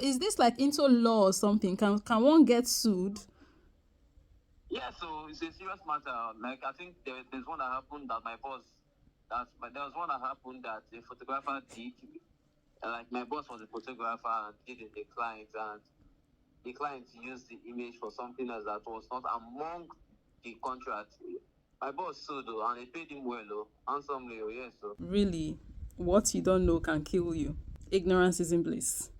Is this like into law or something? Can one get sued? Yeah, so it's a serious matter. Like I think there's one that happened that my boss, but there was one that happened that a photographer did. Like my boss was a photographer and did the client, and the client used the image for something else that was not among the contract. My boss sued though, and they paid him well, though, handsomely, oh yes, so. Really, what you don't know can kill you. Ignorance isn't bliss.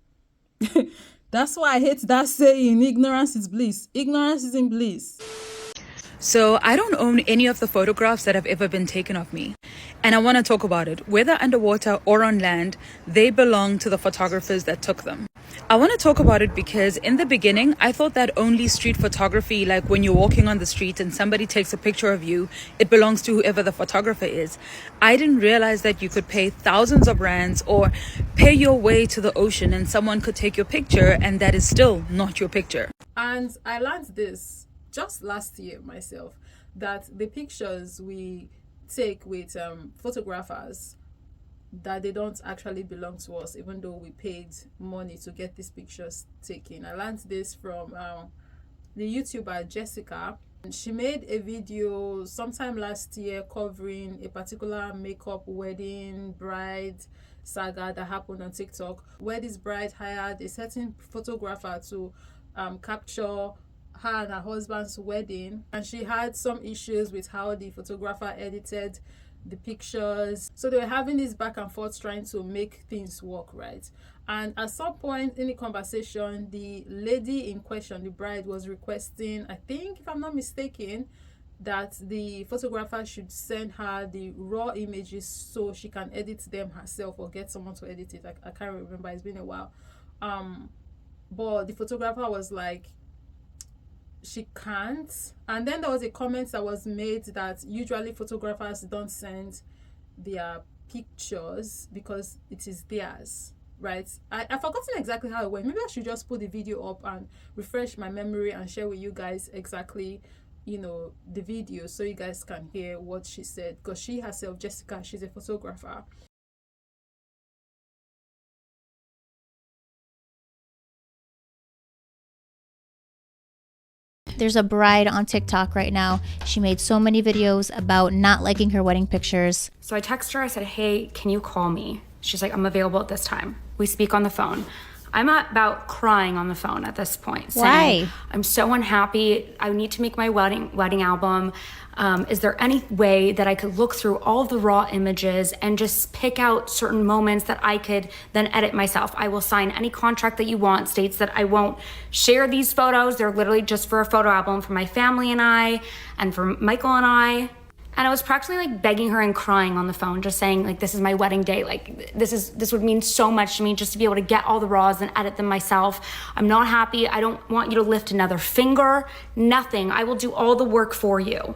That's why I hate that saying, ignorance is bliss. Ignorance isn't bliss. So I don't own any of the photographs that have ever been taken of me. And I want to talk about it. Whether underwater or on land, they belong to the photographers that took them. I want to talk about it because in the beginning, I thought that only street photography, like when you're walking on the street and somebody takes a picture of you, it belongs to whoever the photographer is. I didn't realize that you could pay thousands of rands or pay your way to the ocean and someone could take your picture and that is still not your picture. And I learned this just last year myself, that the pictures we take with photographers, that they don't actually belong to us, even though we paid money to get these pictures taken. I learned this from the YouTuber Jessica. She made a video sometime last year covering a particular makeup wedding bride saga that happened on TikTok, where this bride hired a certain photographer to capture her and her husband's wedding, and she had some issues with how the photographer edited the pictures. So they were having this back and forth trying to make things work, right? And at some point in the conversation, the lady in question, the bride, was requesting, I think if I'm not mistaken, that the photographer should send her the raw images so she can edit them herself or get someone to edit it. I can't remember, it's been a while. But the photographer was like, she can't. And then there was a comment that was made that usually photographers don't send their pictures because it is theirs, right? I've forgotten exactly how it went. Maybe I should just put the video up and refresh my memory and share with you guys exactly, the video, so you guys can hear what she said, because she herself, Jessica, she's a photographer. There's a bride on TikTok right now. She made so many videos about not liking her wedding pictures. So I text her, I said, hey, can you call me? She's like, I'm available at this time. We speak on the phone. I'm about crying on the phone at this point. Why? Saying, I'm so unhappy. I need to make my wedding album. Is there any way that I could look through all the raw images and just pick out certain moments that I could then edit myself? I will sign any contract that you want, states that I won't share these photos. They're literally just for a photo album for my family and I, and for Michael and I. And I was practically like begging her and crying on the phone, just saying like, this is my wedding day. Like this would mean so much to me just to be able to get all the raws and edit them myself. I'm not happy. I don't want you to lift another finger, nothing. I will do all the work for you.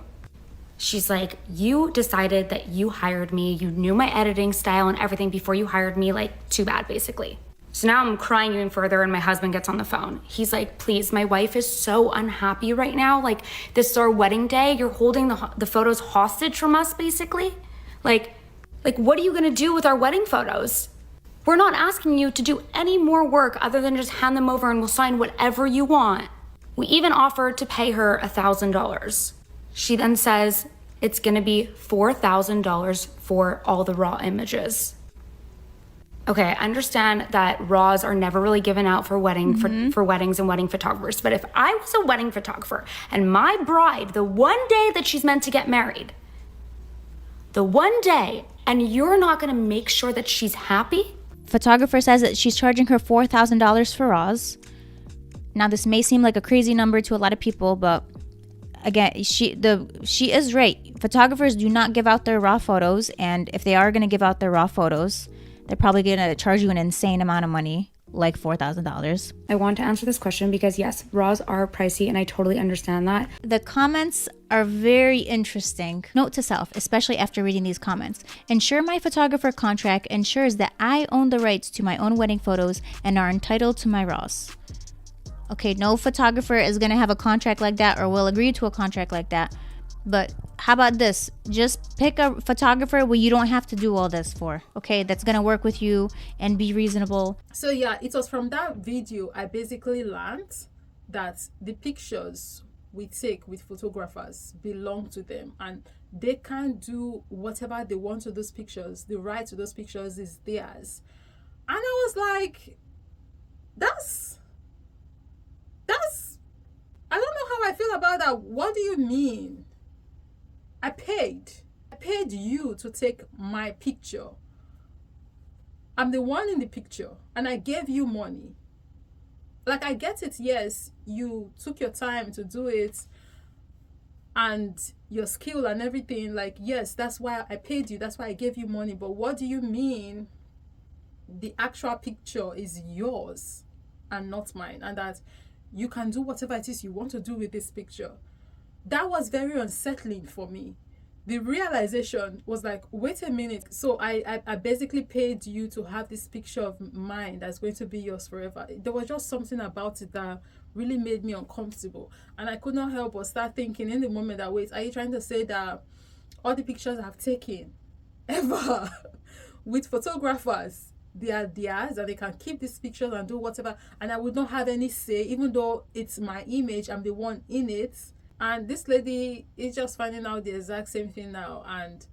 She's like, you decided that you hired me. You knew my editing style and everything before you hired me. Like, too bad, basically. So now I'm crying even further and my husband gets on the phone. He's like, please, my wife is so unhappy right now. Like, this is our wedding day. You're holding the photos hostage from us, basically. Like, what are you gonna do with our wedding photos? We're not asking you to do any more work other than just hand them over and we'll sign whatever you want. We even offered to pay her $1,000. She then says it's gonna be $4,000 for all the raw images. Okay, I understand that raws are never really given out for for weddings and wedding photographers. But if I was a wedding photographer and my bride, the one day that she's meant to get married, the one day, and you're not gonna make sure that she's happy? Photographer says that she's charging her $4,000 for raws. Now, this may seem like a crazy number to a lot of people, but again, she is right. Photographers do not give out their raw photos, and if they are going to give out their raw photos, they're probably going to charge you an insane amount of money, like $4,000. I want to answer this question because yes, raws are pricey and I totally understand that. The comments are very interesting. Note to self, especially after reading these comments. Ensure my photographer contract ensures that I own the rights to my own wedding photos and are entitled to my raws. Okay, no photographer is going to have a contract like that or will agree to a contract like that. But how about this? Just pick a photographer where you don't have to do all this for, okay? That's gonna work with you and be reasonable. So yeah, it was from that video I basically learned that the pictures we take with photographers belong to them, and they can't do whatever they want to those pictures. The right to those pictures is theirs. And I was like, that's I don't know how I feel about that. What do you mean? I paid you to take my picture. I'm the one in the picture, and I gave you money. Like, I get it, yes, you took your time to do it and your skill and everything. Like, yes, that's why I paid you, that's why I gave you money. But what do you mean the actual picture is yours and not mine, and that you can do whatever it is you want to do with this picture? That was very unsettling for me. The realization was like, wait a minute, so I basically paid you to have this picture of mine that's going to be yours forever. There was just something about it that really made me uncomfortable, and I could not help but start thinking in the moment that, wait, are you trying to say that all the pictures I've taken ever with photographers, they are theirs and they can keep these pictures and do whatever, and I would not have any say, even though it's my image, I'm the one in it? And this lady is just finding out the exact same thing now. And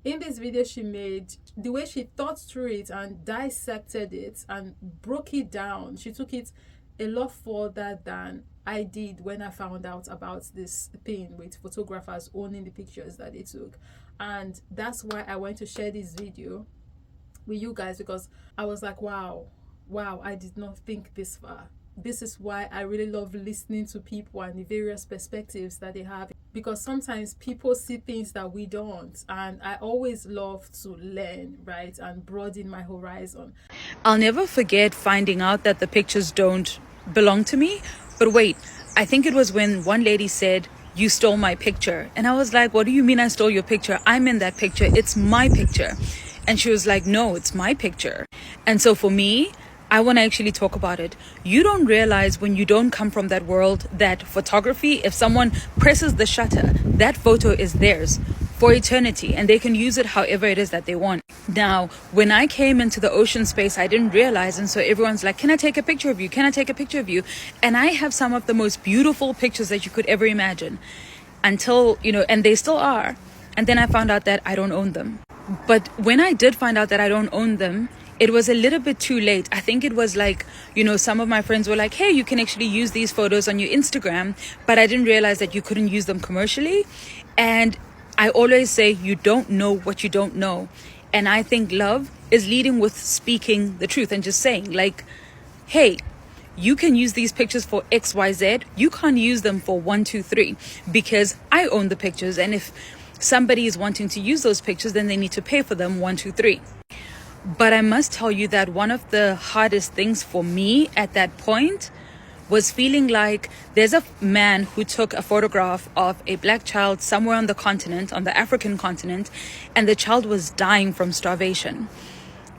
in this video she made, the way she thought through it and dissected it and broke it down, she took it a lot further than I did when I found out about this thing with photographers owning the pictures that they took. And that's why I went to share this video with you guys, because I was like, wow, I did not think this far. This is why I really love listening to people and the various perspectives that they have, because sometimes people see things that we don't, and I always love to learn, right, and broaden my horizon. I'll never forget finding out that the pictures don't belong to me. But wait, I think it was when one lady said, "You stole my picture." And I was like, what do you mean I stole your picture? I'm in that picture. It's my picture. And she was like, no, it's my picture. And so for me, I want to actually talk about it. You don't realize, when you don't come from that world, that photography, if someone presses the shutter, that photo is theirs for eternity, and they can use it however it is that they want. Now, when I came into the ocean space, I didn't realize, and so everyone's like, can I take a picture of you? Can I take a picture of you? And I have some of the most beautiful pictures that you could ever imagine, until, and they still are. And then I found out that I don't own them. But when I did find out that I don't own them, it was a little bit too late. I think it was like, some of my friends were like, hey, you can actually use these photos on your Instagram. But I didn't realize that you couldn't use them commercially. And I always say, you don't know what you don't know. And I think love is leading with speaking the truth and just saying, like, hey, you can use these pictures for XYZ. You can't use them for 1, 2, 3, because I own the pictures. And if somebody is wanting to use those pictures, then they need to pay for them 1, 2, 3. But I must tell you that one of the hardest things for me at that point was feeling like there's a man who took a photograph of a black child somewhere on the continent, on the African continent, and the child was dying from starvation.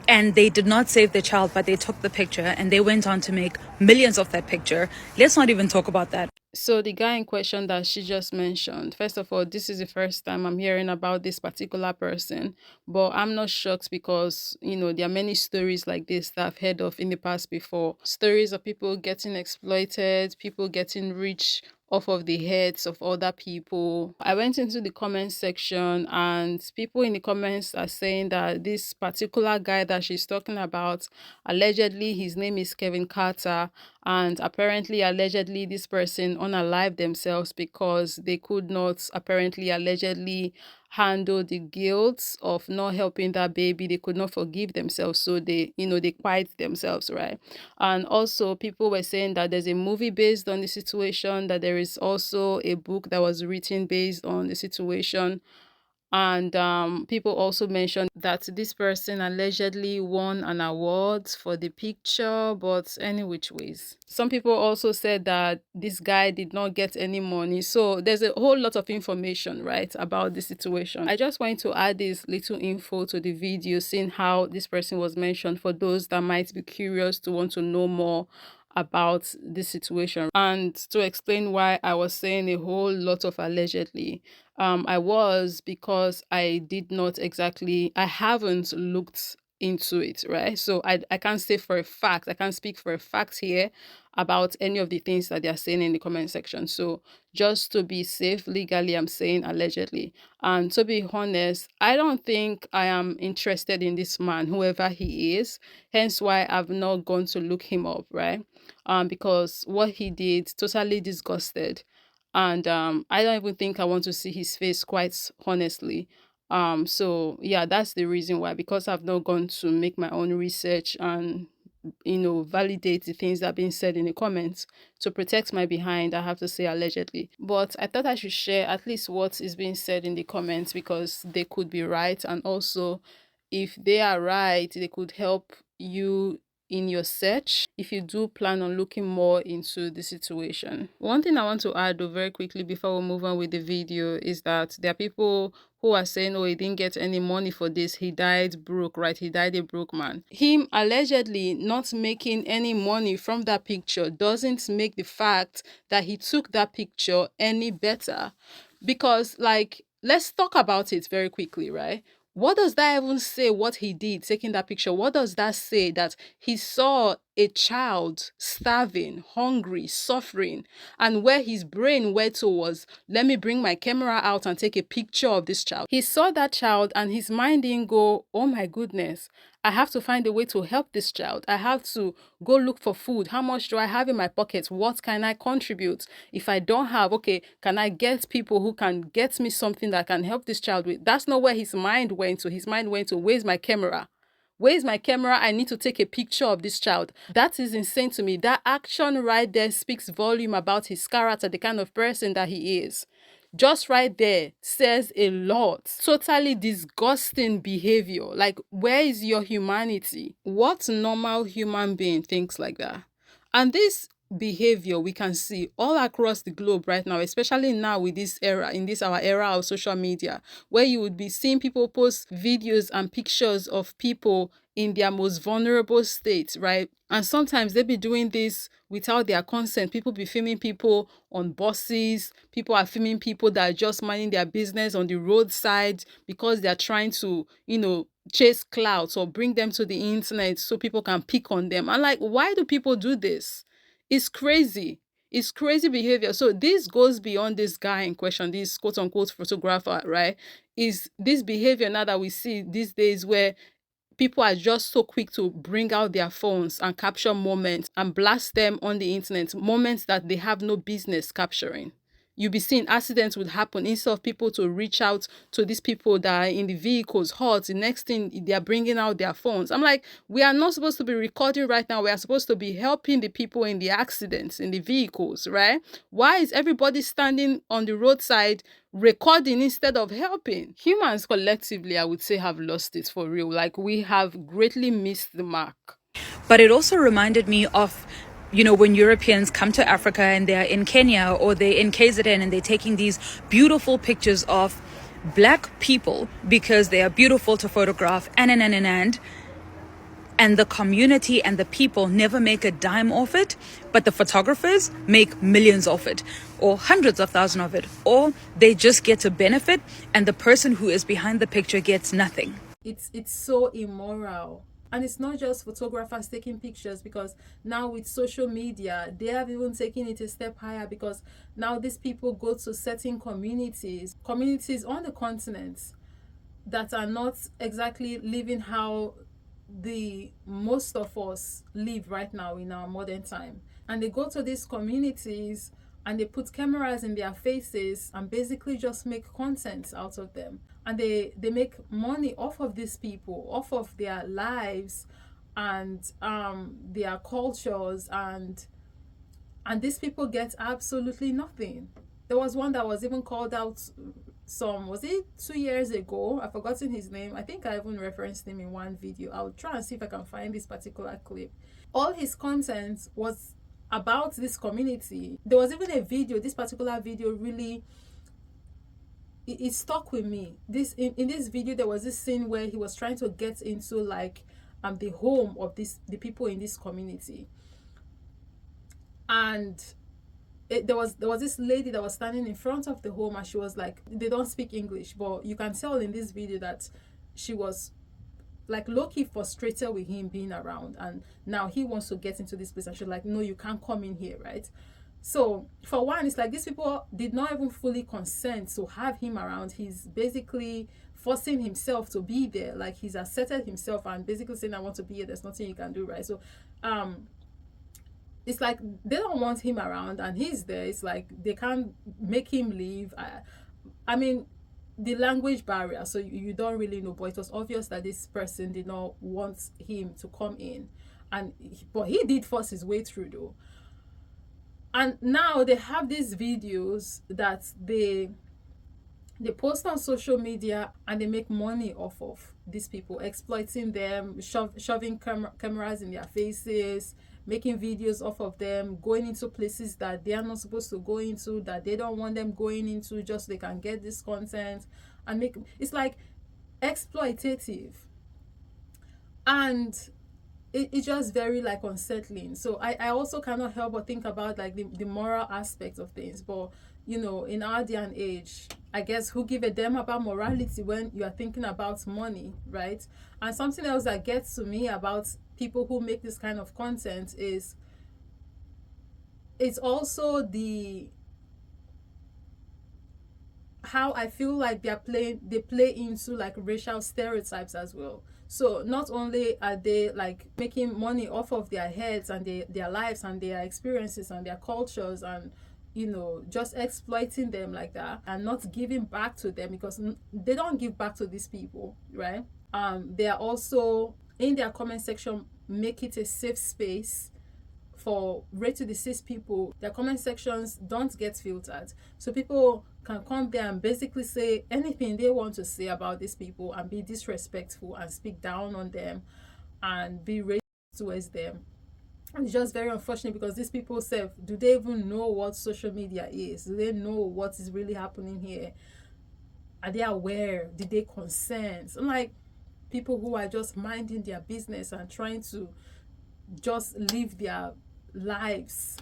And they did not save the child, but they took the picture and they went on to make millions of that picture. Let's not even talk about that. So the guy in question that she just mentioned, first of all, this is the first time I'm hearing about this particular person, but I'm not shocked, because, there are many stories like this that I've heard of in the past before. Stories of people getting exploited, people getting rich off of the heads of other people. I went into the comments section, and people in the comments are saying that this particular guy that she's talking about, allegedly his name is Kevin Carter, and apparently allegedly this person unalived themselves because they could not apparently allegedly handle the guilt of not helping that baby. They could not forgive themselves, so they quiet themselves, right? And also people were saying that there's a movie based on the situation, that there is also a book that was written based on the situation. And people also mentioned that this person allegedly won an award for the picture, but any which ways. Some people also said that this guy did not get any money. So there's a whole lot of information, right, about the situation. I just wanted to add this little info to the video, seeing how this person was mentioned, for those that might be curious to want to know more about this situation. And to explain why I was saying a whole lot of allegedly, I was because I haven't looked into it, right? So I can't say for a fact, I can't speak for a fact here about any of the things that they're saying in the comment section. So just to be safe legally, I'm saying allegedly. And to be honest, I don't think I am interested in this man, whoever he is. Hence why I've not gone to look him up, right? Because what he did totally disgusted. And I don't even think I want to see his face, quite honestly. So yeah, that's the reason why, because I've not gone to make my own research and validate the things that are being said in the comments. To protect my behind, I have to say allegedly. But I thought I should share at least what is being said in the comments, because they could be right, and also if they are right, they could help you in your search if you do plan on looking more into the situation. One thing I want to add though very quickly before we move on with the video is that there are people who are saying, oh, he didn't get any money for this, he died broke, right? He died a broke man. Him allegedly not making any money from that picture doesn't make the fact that he took that picture any better. Because, like, let's talk about it very quickly, right? What does that even say what he did taking that picture? What does that say? That he saw a child starving, hungry, suffering, and where his brain went to was, let me bring my camera out and take a picture of this child. He saw that child and his mind didn't go, oh my goodness, I have to find a way to help this child. I have to go look for food. How much do I have in my pocket? What can I contribute? If I don't have, okay, can I get people who can get me something that can help this child with? That's not where his mind went to. His mind went to, where's my camera? Where's my camera? I need to take a picture of this child. That is insane to me. That action right there speaks volume about his character, the kind of person that he is. Just right there says a lot. Totally disgusting behavior. Like, where is your humanity? What normal human being thinks like that? And this behavior we can see all across the globe right now, especially now with this era, in this our era of social media, where you would be seeing people post videos and pictures of people in their most vulnerable state, right? And sometimes they be doing this without their consent. People be filming people on buses. People are filming people that are just minding their business on the roadside because they're trying to, chase clouds or bring them to the internet so people can pick on them. And like, why do people do this? It's crazy. It's crazy behavior. So this goes beyond this guy in question, this quote unquote photographer, right? Is this behavior now that we see these days where people are just so quick to bring out their phones and capture moments and blast them on the internet, moments that they have no business capturing. You'll be seeing accidents would happen. Instead of people to reach out to these people that are in the vehicles hot, the next thing they're bringing out their phones. I'm like, we are not supposed to be recording right now. We are supposed to be helping the people in the accidents, in the vehicles, right? Why is everybody standing on the roadside recording instead of helping? Humans collectively, I would say, have lost it for real. Like, we have greatly missed the mark. But it also reminded me of, when Europeans come to Africa and they're in Kenya or they're in KZN and they're taking these beautiful pictures of black people because they are beautiful to photograph and the community and the people never make a dime off it, but the photographers make millions of it or hundreds of thousands of it, or they just get to benefit and the person who is behind the picture gets nothing. It's so immoral. And it's not just photographers taking pictures, because now with social media, they have even taken it a step higher, because now these people go to certain communities on the continent that are not exactly living how the most of us live right now in our modern time. And they go to these communities and they put cameras in their faces and basically just make content out of them. And they make money off of these people, off of their lives and their cultures, and these people get absolutely nothing. There was one that was even called out was it 2 years ago? I've forgotten his name. I think I even referenced him in one video. I'll try and see if I can find this particular clip. All his content was about this community. There was even a video, this particular video really, it stuck with me. In this video, there was this scene where he was trying to get into like the home of the people in this community. And there was this lady that was standing in front of the home, and she was like, they don't speak English, but you can tell in this video that she was like low-key frustrated with him being around, and now he wants to get into this place, and she's like, no, you can't come in here, right? So for one, it's like these people did not even fully consent to have him around. He's basically forcing himself to be there, like he's asserted himself and basically saying, I want to be here, there's nothing you can do, right? So it's like they don't want him around, and he's there. It's like they can't make him leave. I mean, the language barrier, so you don't really know, but it was obvious that this person did not want him to come in, but he did force his way through though. And now they have these videos that they post on social media, and they make money off of these people, exploiting them, shoving cameras in their faces, making videos off of them, going into places that they are not supposed to go into, that they don't want them going into, just so they can get this content and make it's like exploitative. And it's just very like unsettling. So I also cannot help but think about like the moral aspect of things. But you know, in our day and age, I guess who give a damn about morality when you are thinking about money, right? And something else that gets to me about people who make this kind of content is it's also the how I feel like they play into like racial stereotypes as well. So not only are they like making money off of their heads and their lives and their experiences and their cultures, and you know, just exploiting them like that and not giving back to them, because they don't give back to these people, right? They are also in their comment section make it a safe space for rate to deceased people. Their comment sections don't get filtered, so people can come there and basically say anything they want to say about these people and be disrespectful and speak down on them and be racist towards them. And it's just very unfortunate, because these people say, do they even know what social media is? Do they know what is really happening here? Are they aware? Did they consent? Unlike people who are just minding their business and trying to just live their lives,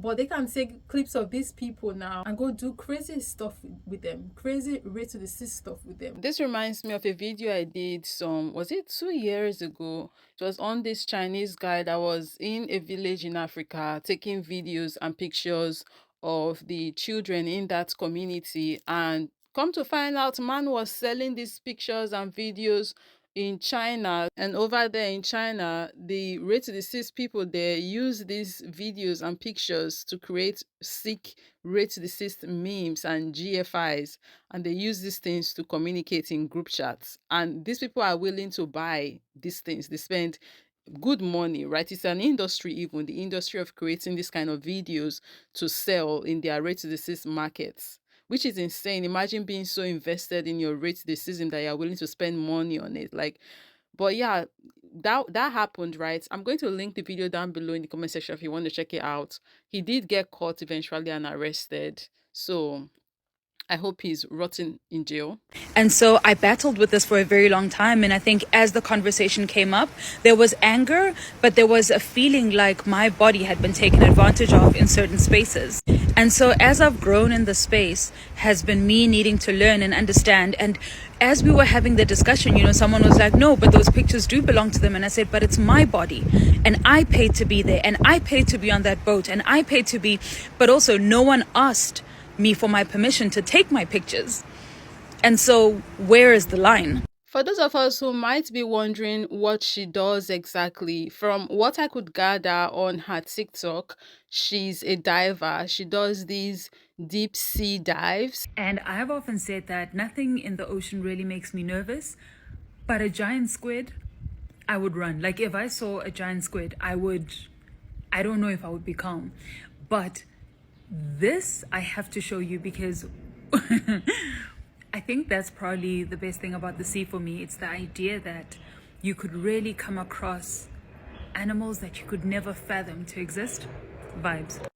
but they can take clips of these people now and go do crazy stuff with them, crazy rate to the stuff with them. This reminds me of a video I did was it 2 years ago? It was on this Chinese guy that was in a village in Africa taking videos and pictures of the children in that community, and come to find out, man was selling these pictures and videos in China. And over there in China, the rate to deceased people there use these videos and pictures to create sick rate to deceased memes and GFIs, and they use these things to communicate in group chats. And these people are willing to buy these things. They spend good money, right? It's an industry, even the industry of creating this kind of videos to sell in their rate to deceased markets, which is insane. Imagine being so invested in your rate decision that you're willing to spend money on it. Like, but yeah, that happened, right? I'm going to link the video down below in the comment section if you want to check it out. He did get caught eventually and arrested. So I hope he's rotting in jail. And so I battled with this for a very long time. And I think as the conversation came up, there was anger, but there was a feeling like my body had been taken advantage of in certain spaces. And so as I've grown in the space has been me needing to learn and understand. And as we were having the discussion, you know, someone was like, no, but those pictures do belong to them. And I said, but it's my body and I paid to be there and I paid to be on that boat and I paid to be, but also no one asked me for my permission to take my pictures. And so where is the line? For those of us who might be wondering what she does exactly, from what I could gather on her TikTok, she's a diver. She does these deep sea dives. And I've often said that nothing in the ocean really makes me nervous, but a giant squid, I would run. Like if I saw a giant squid, I don't know if I would be calm. But this I have to show you because I think that's probably the best thing about the sea for me. It's the idea that you could really come across animals that you could never fathom to exist. Vibes.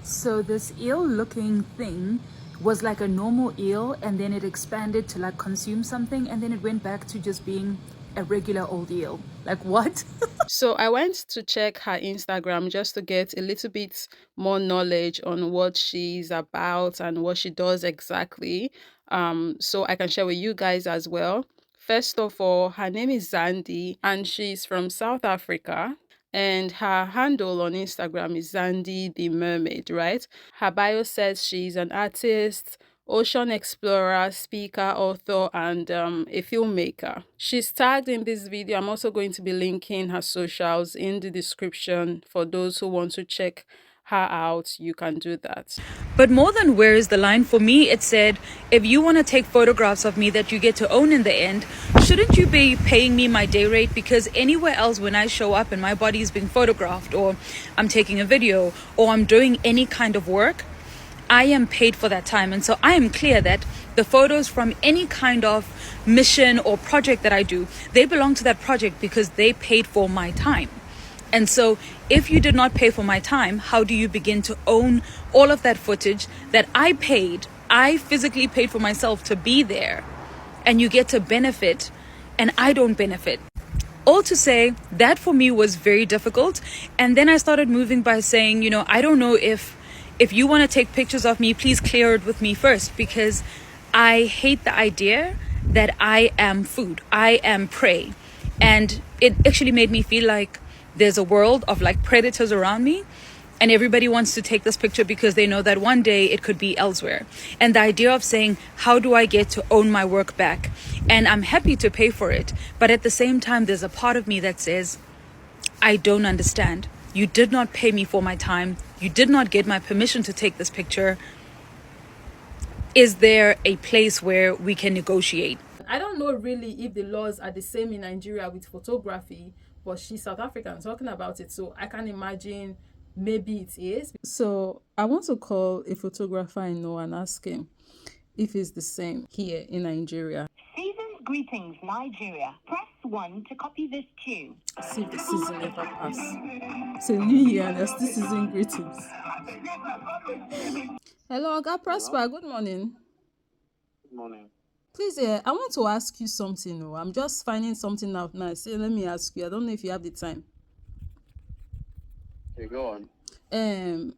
So this eel looking thing was like a normal eel, and then it expanded to like consume something, and then it went back to just being a regular old eel. Like, what? So I went to check her Instagram just to get a little bit more knowledge on what she's about and what she does exactly. So I can share with you guys as well. First of all, her name is Zandi and she's from South Africa. And her handle on Instagram is Zandi the Mermaid, right? Her bio says she's an artist, ocean explorer, speaker, author, and a filmmaker. She's tagged in this video. I'm also going to be linking her socials in the description for those who want to check her out. You can do that. But more than where is the line, for me, it said, if you want to take photographs of me that you get to own in the end, shouldn't you be paying me my day rate? Because anywhere else, when I show up and my body is being photographed, or I'm taking a video, or I'm doing any kind of work, I am paid for that time. And so I am clear that the photos from any kind of mission or project that I do, they belong to that project because they paid for my time. And so if you did not pay for my time, how do you begin to own all of that footage that I paid? I physically paid for myself to be there, and you get to benefit and I don't benefit. All to say, that for me was very difficult. And then I started moving by saying, I don't know if you want to take pictures of me, please clear it with me first, because I hate the idea that I am food, I am prey. And it actually made me feel like there's a world of like predators around me, and everybody wants to take this picture because they know that one day it could be elsewhere. And the idea of saying, how do I get to own my work back? And I'm happy to pay for it, but at the same time, there's a part of me that says, I don't understand. You did not pay me for my time. You did not get my permission to take this picture. Is there a place where we can negotiate? I don't know really if the laws are the same in Nigeria with photography, but she's South African talking about it, so I can imagine maybe it is. So I want to call a photographer I know and ask him if it's the same here in Nigeria. Season's greetings, Nigeria. Press 1 to copy this tune. See if the season ever pass. It's a new year and there's still season greetings. Hello, Oga Prosper. Good morning. Good morning. Please, I want to ask you something. Oh, I'm just finding something out now. Say, let me ask you. I don't know if you have the time. Okay, go on.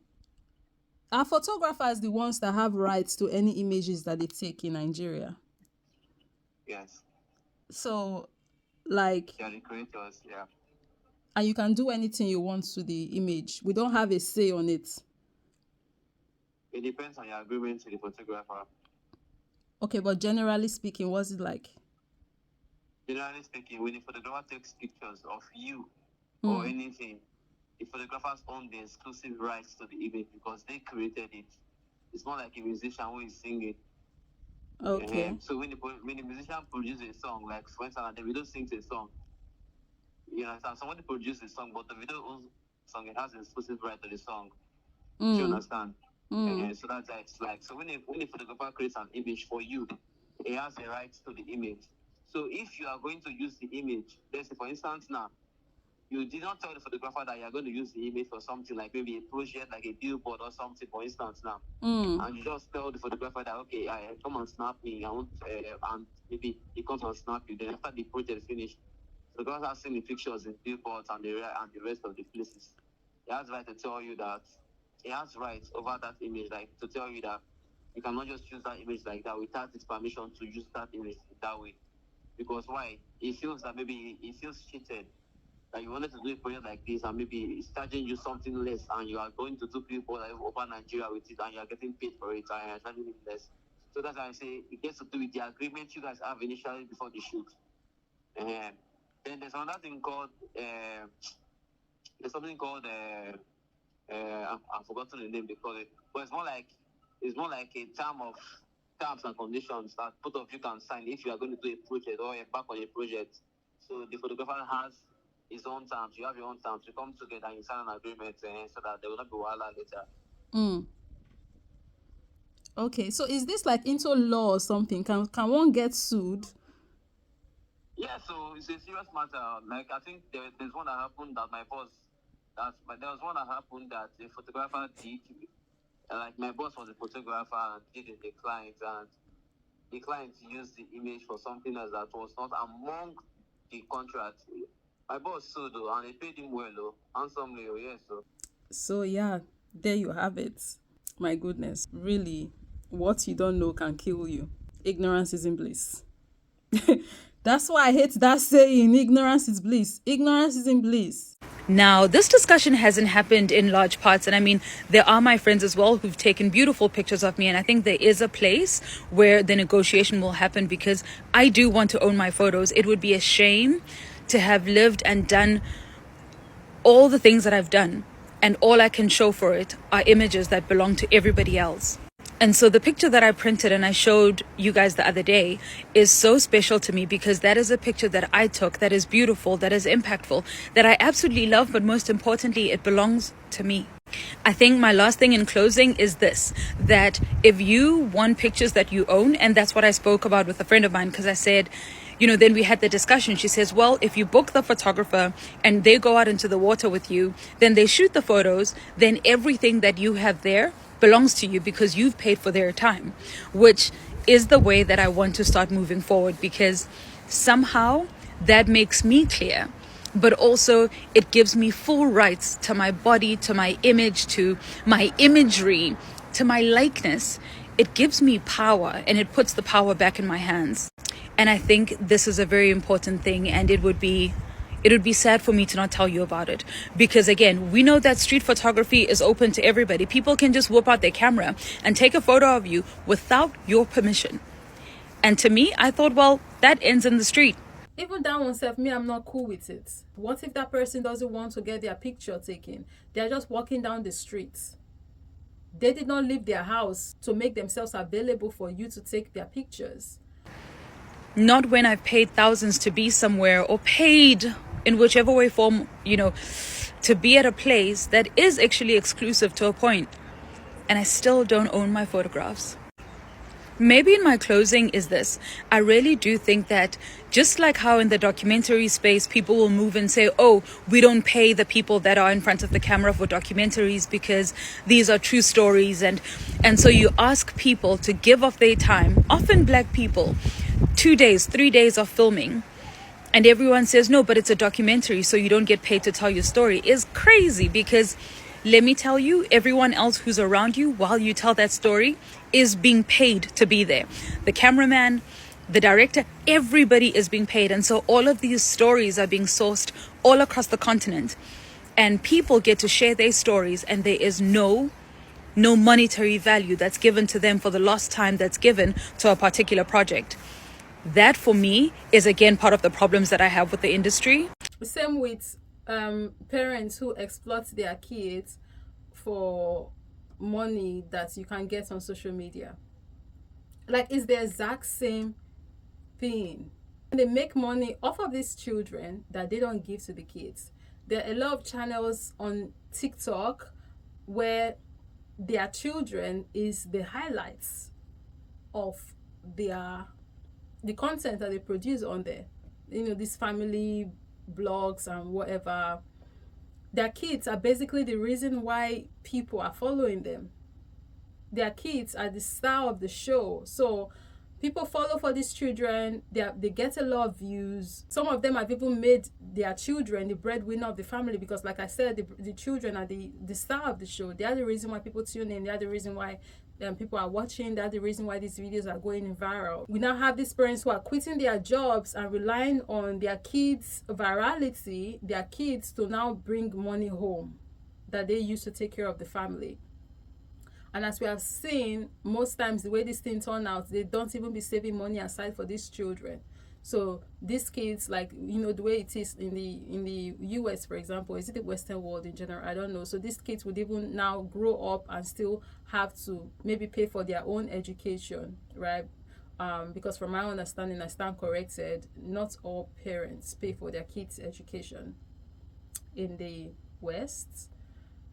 Are photographers the ones that have rights to any images that they take in Nigeria? Yes. So, like, They are the creators, yeah. and you can do anything you want to the image. We don't have a say on it. It depends on your agreement with the photographer. Okay, but generally speaking, what's it like? Generally speaking, when the photographer takes pictures of you or anything, the photographers own the exclusive rights to the image because they created it. It's not like a musician who is singing. Okay. So when the musician produces a song, like for instance, the video sings a song, you understand? Somebody produces a song, but the video owns the song. It has an exclusive right to the song. Do you understand? So that's how it's like. So when the photographer creates an image for you, he has the rights to the image. So if you are going to use the image, let's say for instance now, you did not tell the photographer that you are going to use the image for something like maybe a project, like a billboard or something, for instance now, and you just tell the photographer that okay, I come and snap me, I want, and maybe he comes and snap you. Then after the project finished, the photographer has seen the pictures in billboards and the rest of the places. He has right to tell you that he has rights over that image, like to tell you that you cannot just use that image like that without his permission to use that image that way. Because why? He feels that maybe he feels cheated. That you wanted to do a project like this and maybe it's charging you something less and you are going to do people like over Nigeria with it and you are getting paid for it and you are charging it less. So that's why I say it gets to do with the agreement you guys have initially before the shoot. Then there's another thing called there's something called I've forgotten the name they call it, but it's more like a terms and conditions that both of you can sign if you are going to do a project or embark on a project. So the photographer has his own terms, you have your own terms, you come together and you sign an agreement so that there will not be wahala later. Okay, so is this like into law or something? Can one get sued? Yeah, so it's a serious matter. Like I think there's one that happened that there was one that happened that a photographer did. Like my boss was a photographer and did it the client, and the client used the image for something else that was not among the contract. My boss sued though, and they paid him well though, handsomely. Oh yes, so. So yeah, there you have it. My goodness, really, what you don't know can kill you. Ignorance isn't bliss. That's why I hate that saying, ignorance is bliss. Ignorance isn't bliss. Now, this discussion hasn't happened in large parts. And I mean, there are my friends as well who've taken beautiful pictures of me. And I think there is a place where the negotiation will happen because I do want to own my photos. It would be a shame to have lived and done all the things that I've done, and all I can show for it are images that belong to everybody else. And so the picture that I printed and I showed you guys the other day is so special to me because that is a picture that I took that is beautiful, that is impactful, that I absolutely love, but most importantly, it belongs to me. I think my last thing in closing is this, that if you want pictures that you own, and that's what I spoke about with a friend of mine, because I said, then we had the discussion. She says, well, if you book the photographer and they go out into the water with you, then they shoot the photos, then everything that you have there belongs to you because you've paid for their time, which is the way that I want to start moving forward, because somehow that makes me clear, but also it gives me full rights to my body, to my image, to my imagery, to my likeness. It gives me power and it puts the power back in my hands. And I think this is a very important thing, and it would be sad for me to not tell you about it. Because again, we know that street photography is open to everybody. People can just whip out their camera and take a photo of you without your permission. And to me, I thought, well, that ends in the street. Even that one self, me, I'm not cool with it. What if that person doesn't want to get their picture taken? They're just walking down the streets. They did not leave their house to make themselves available for you to take their pictures. Not when I've paid thousands to be somewhere, or paid in whichever way form, to be at a place that is actually exclusive to a point. And I still don't own my photographs. Maybe in my closing is this. I really do think that just like how in the documentary space, people will move and say, oh, we don't pay the people that are in front of the camera for documentaries because these are true stories. And so you ask people to give of their time, often Black people, 2 days, 3 days of filming. And everyone says, no, but it's a documentary, so you don't get paid to tell your story, is crazy. Because let me tell you, everyone else who's around you while you tell that story is being paid to be there. The cameraman, the director, everybody is being paid. And so all of these stories are being sourced all across the continent. And people get to share their stories, and there is no monetary value that's given to them for the lost time that's given to a particular project. That for me is again part of the problems that I have with the industry. Same with parents who exploit their kids for money that you can get on social media. Like, it's the exact same thing. They make money off of these children that they don't give to the kids. There are a lot of channels on TikTok where their children is the highlights of the content that they produce on there. These family blogs and whatever. Their kids are basically the reason why people are following them. Their kids are the star of the show. So people follow for these children. They get a lot of views. Some of them have even made their children the breadwinner of the family, because like I said, the children are the star of the show. They are the reason why people tune in. They are the reason why people are watching. That's the reason why these videos are going viral. We now have these parents who are quitting their jobs and relying on their kids' virality, their kids to now bring money home that they used to take care of the family. And as we have seen, most times the way these things turn out, they don't even be saving money aside for these children. So these kids, like, the way it is in the US, for example, is it the Western world in general? I don't know. So these kids would even now grow up and still have to maybe pay for their own education, right? Because from my understanding, I stand corrected, not all parents pay for their kids' education. In the West,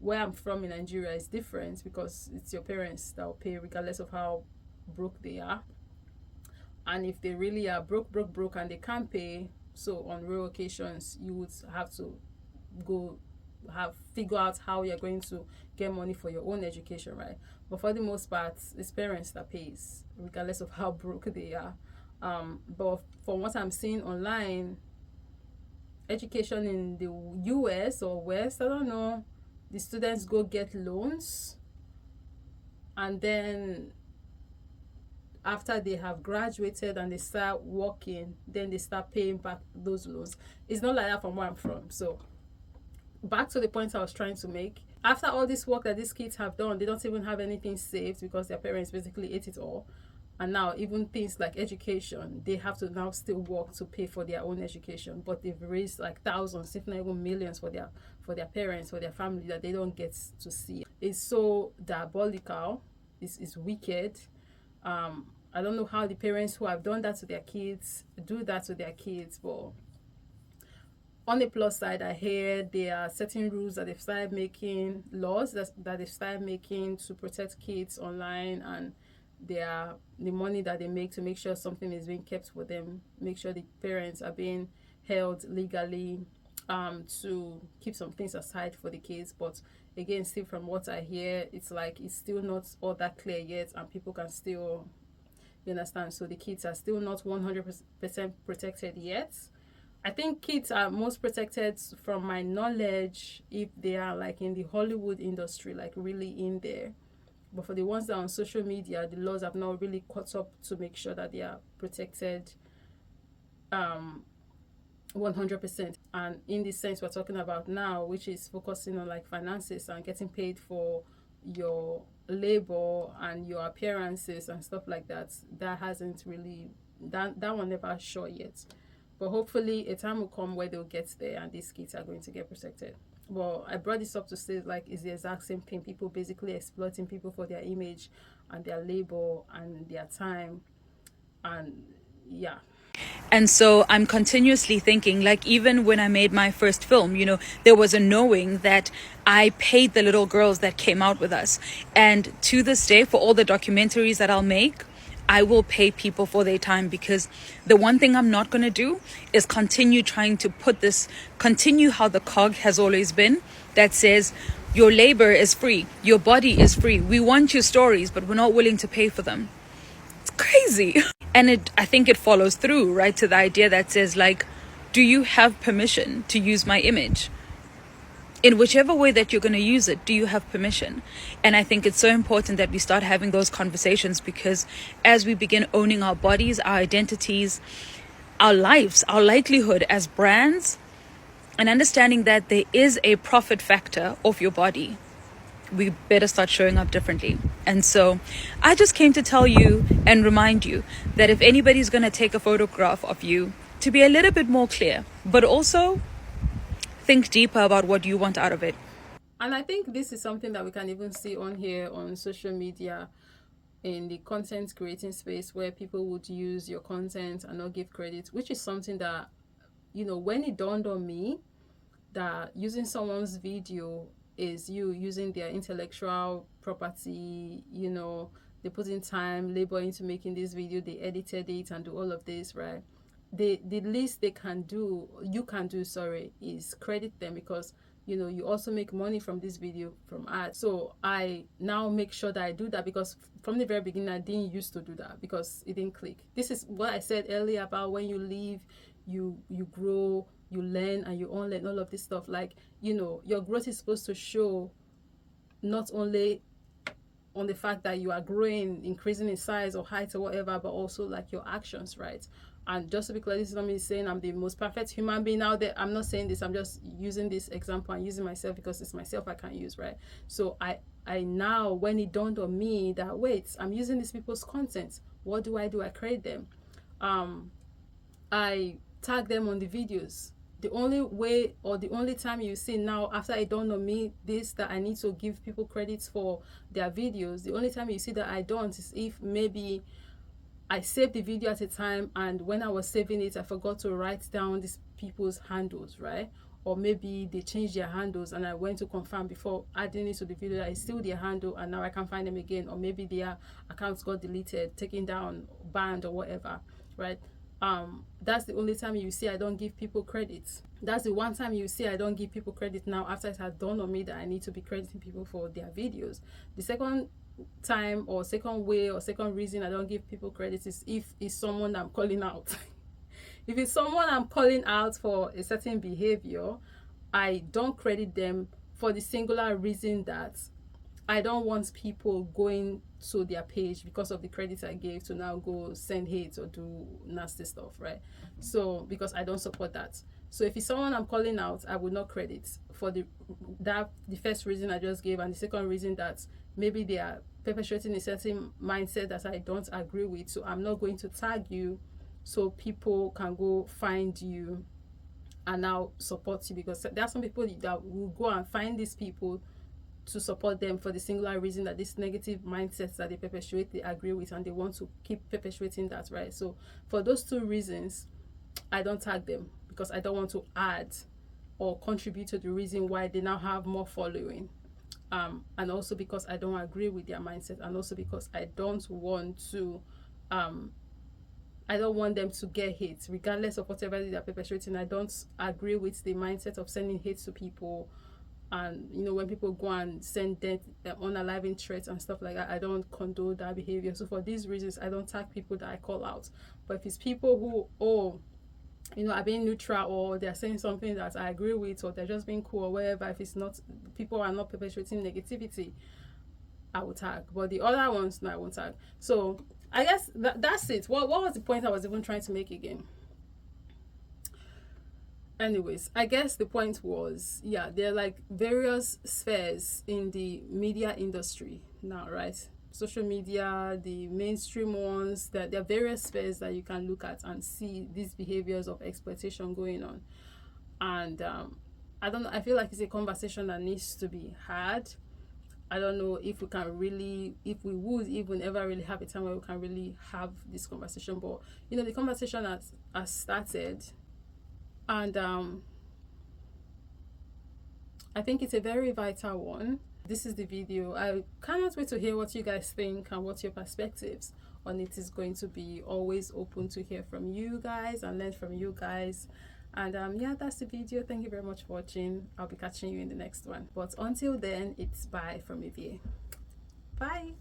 where I'm from in Nigeria, is different, because it's your parents that will pay regardless of how broke they are. And if they really are broke and they can't pay, so on rare occasions you would have to figure out how you're going to get money for your own education, right? But for the most part, it's parents that pays regardless of how broke they are. But from what I'm seeing online, education in the US or West, I don't know, the students go get loans, and then after they have graduated and they start working, then they start paying back those loans. It's not like that from where I'm from. So back to the point I was trying to make. After all this work that these kids have done, they don't even have anything saved because their parents basically ate it all. And now even things like education, they have to now still work to pay for their own education. But they've raised like thousands, if not even millions, for their parents, for their family, that they don't get to see. It's so diabolical. It's wicked. I don't know how the parents who have done that to their kids do that to their kids, but on the plus side, I hear there are certain rules that they've started making, laws that they've started making to protect kids online, and the money that they make to make sure something is being kept for them, make sure the parents are being held legally, to keep some things aside for the kids. But again, still from what I hear, it's like it's still not all that clear yet, and people can still, you understand, so the kids are still not 100% protected yet. I think kids are most protected, from my knowledge, if they are like in the Hollywood industry, like really in there. But for the ones that are on social media, the laws have not really caught up to make sure that they are protected 100%. And in this sense we're talking about now, which is focusing on like finances and getting paid for your labor and your appearances and stuff like that, that hasn't really, that one never sure yet. But hopefully a time will come where they'll get there and these kids are going to get protected. Well, I brought this up to say, like, it's the exact same thing. People basically exploiting people for their image and their labor and their time. And yeah. And so I'm continuously thinking, like, even when I made my first film, you know, there was a knowing that I paid the little girls that came out with us. And to this day, for all the documentaries that I'll make, I will pay people for their time, because the one thing I'm not going to do is continue trying to continue how the cog has always been, that says your labor is free, your body is free. We want your stories, but we're not willing to pay for them. It's crazy. And I think it follows through, right, to the idea that says, like, do you have permission to use my image? In whichever way that you're going to use it, do you have permission? And I think it's so important that we start having those conversations, because as we begin owning our bodies, our identities, our lives, our livelihood as brands, and understanding that there is a profit factor of your body, we better start showing up differently. And so I just came to tell you and remind you that if anybody's going to take a photograph of you, to be a little bit more clear, but also think deeper about what you want out of it. And I think this is something that we can even see on here on social media, in the content creating space, where people would use your content and not give credit, which is something that, you know, when it dawned on me that using someone's video is you using their intellectual property, you know, they put in time, labor into making this video, they edited it and do all of this, right? The least they can do, you can do, sorry, is credit them, because, you know, you also make money from this video, from ads. So I now make sure that I do that, because from the very beginning I didn't used to do that because it didn't click. This is what I said earlier about when you leave, you grow, you learn, and you unlearn all of this stuff. Like, you know, your growth is supposed to show not only on the fact that you are growing, increasing in size or height or whatever, but also like your actions, right? And just to be clear, this is not me saying I'm the most perfect human being out there. I'm not saying this. I'm just using this example and using myself because it's myself I can use, right? So I now, when it dawned on me that, wait, I'm using these people's content, what do? I create them. I tag them on the videos. The only way, or the only time you see now, after it dawned on me this, that I need to give people credits for their videos, the only time you see that I don't is if maybe I saved the video at a time, and when I was saving it, I forgot to write down these people's handles, right? Or maybe they changed their handles and I went to confirm before adding it to the video that it's still their handle and now I can't find them again. Or maybe their accounts got deleted, taken down, banned, or whatever, right? That's the only time you see I don't give people credit. That's the one time you see I don't give people credit now, after it has dawned on me that I need to be crediting people for their videos. The second time, or second way, or second reason I don't give people credit is if it's someone I'm calling out. If it's someone I'm calling out for a certain behavior, I don't credit them for the singular reason that I don't want people going to their page because of the credit I gave to now go send hate or do nasty stuff, right? So because I don't support that. So if it's someone I'm calling out, I would not credit for the first reason I just gave, and the second reason that maybe they are perpetuating a certain mindset that I don't agree with. So I'm not going to tag you so people can go find you and now support you, because there are some people that will go and find these people to support them for the singular reason that this negative mindsets that they perpetuate they agree with, and they want to keep perpetuating that, right? So for those two reasons, I don't tag them, because I don't want to add or contribute to the reason why they now have more following, and also because I don't agree with their mindset, and also because I don't want them to get hate regardless of whatever they're perpetuating. I don't agree with the mindset of sending hate to people, and when people go and send death, unaliving threats and stuff like that, I don't condone that behavior. So for these reasons, I don't tag people that I call out. But if it's people who are being neutral, or they're saying something that I agree with, or they're just being cool or whatever, if it's not, people are not perpetuating negativity, I will tag. But the other ones, no, I won't tag. So I guess that's it. What was the point I was even trying to make again? Anyways, I guess the point was, there are like various spheres in the media industry now, right? Social media, the mainstream ones, that there are various spheres that you can look at and see these behaviors of exploitation going on. And I don't know, I feel like it's a conversation that needs to be had. I don't know if we would even ever really have a time where we can really have this conversation, but the conversation has started, and I think it's a very vital one. This is the video. I cannot wait to hear what you guys think and what your perspectives on it is going to be. Always open to hear from you guys and learn from you guys. And that's the video. Thank you very much for watching. I'll be catching you in the next one. But until then, it's bye from Ivie. Bye.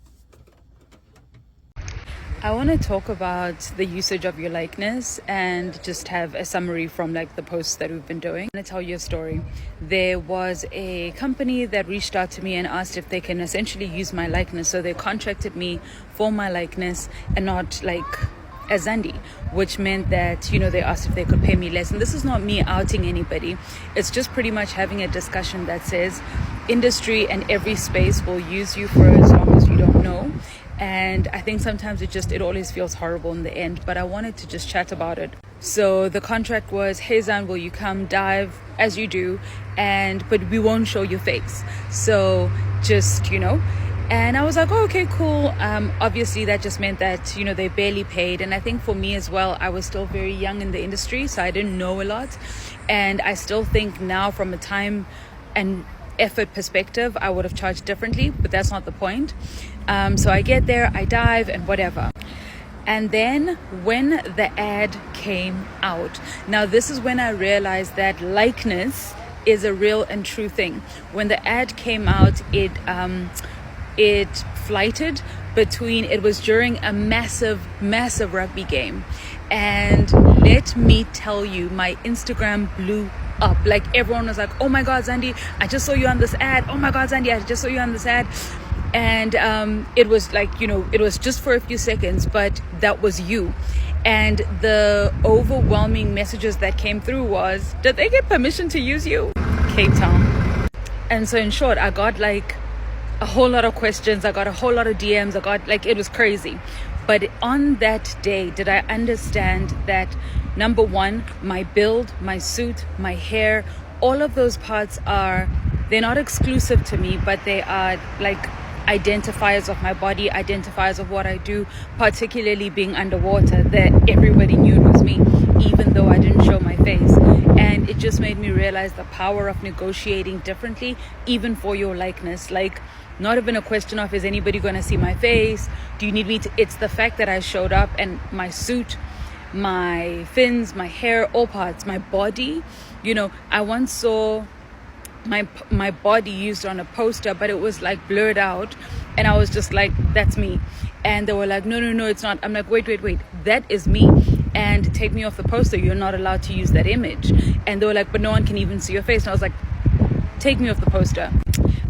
I want to talk about the usage of your likeness and just have a summary from like the posts that we've been doing. I'm going to tell you a story. There was a company that reached out to me and asked if they can essentially use my likeness. So they contracted me for my likeness and not like as Zandi, which meant that, they asked if they could pay me less. And this is not me outing anybody. It's just pretty much having a discussion that says industry and every space will use you for as long as you don't know. And I think sometimes it always feels horrible in the end, but I wanted to just chat about it. So the contract was, hey Zan, will you come dive as you do, but we won't show your face. So just, and I was like, oh, okay, cool. Obviously that just meant that, they barely paid. And I think for me as well, I was still very young in the industry, so I didn't know a lot. And I still think now from a time and effort perspective, I would have charged differently, but that's not the point. So I get there, I dive and whatever. And then when the ad came out, now this is when I realized that likeness is a real and true thing. When the ad came out, it flighted between, it was during a massive rugby game. And let me tell you, my Instagram blew up. Like everyone was like, oh my God, Zandi, I just saw you on this ad. Oh my God, Zandi, I just saw you on this ad. And it was like, it was just for a few seconds, but that was you. And the overwhelming messages that came through was, did they get permission to use you? Cape Town. And so in short, I got like a whole lot of questions. I got a whole lot of DMs. It was crazy. But on that day, did I understand that, number one, my build, my suit, my hair, all of those parts they're not exclusive to me, but they are like identifiers of my body, identifiers of what I do, particularly being underwater, that everybody knew it was me, even though I didn't show my face. And it just made me realize the power of negotiating differently, even for your likeness. Like, not even a question of, is anybody going to see my face? Do you need me to? It's the fact that I showed up and my suit, my fins, my hair, all parts, my body. I once saw my body used on a poster, but it was like blurred out, and I was just like, that's me. And they were like, no, it's not. I'm like, wait, that is me. and take me off the poster. You're not allowed to use that image. And they were like, but no one can even see your face. And I was like, take me off the poster.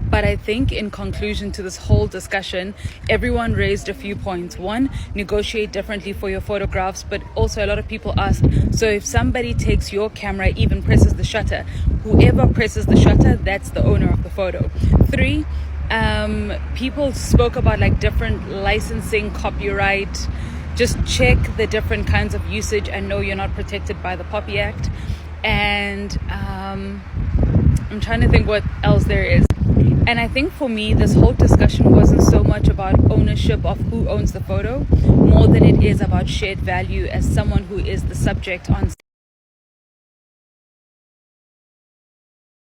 But I think in conclusion to this whole discussion, everyone raised a few points. One, negotiate differently for your photographs, but also a lot of people asked, so if somebody takes your camera, even presses the shutter, whoever presses the shutter, that's the owner of the photo. Three, people spoke about like different licensing, copyright. Just check the different kinds of usage and know you're not protected by the Poppy Act. And I'm trying to think what else there is. And I think for me, this whole discussion wasn't so much about ownership of who owns the photo, more than it is about shared value as someone who is the subject on.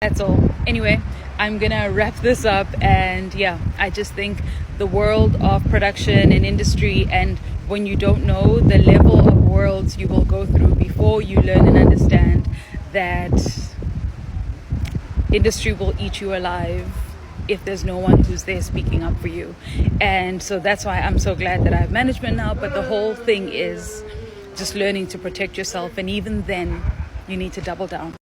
That's all. Anyway, I'm gonna wrap this up, and yeah, I just think the world of production and industry, and when you don't know the level of worlds you will go through before you learn and understand that industry will eat you alive if there's no one who's there speaking up for you. And so that's why I'm so glad that I have management now, but the whole thing is just learning to protect yourself, and even then you need to double down.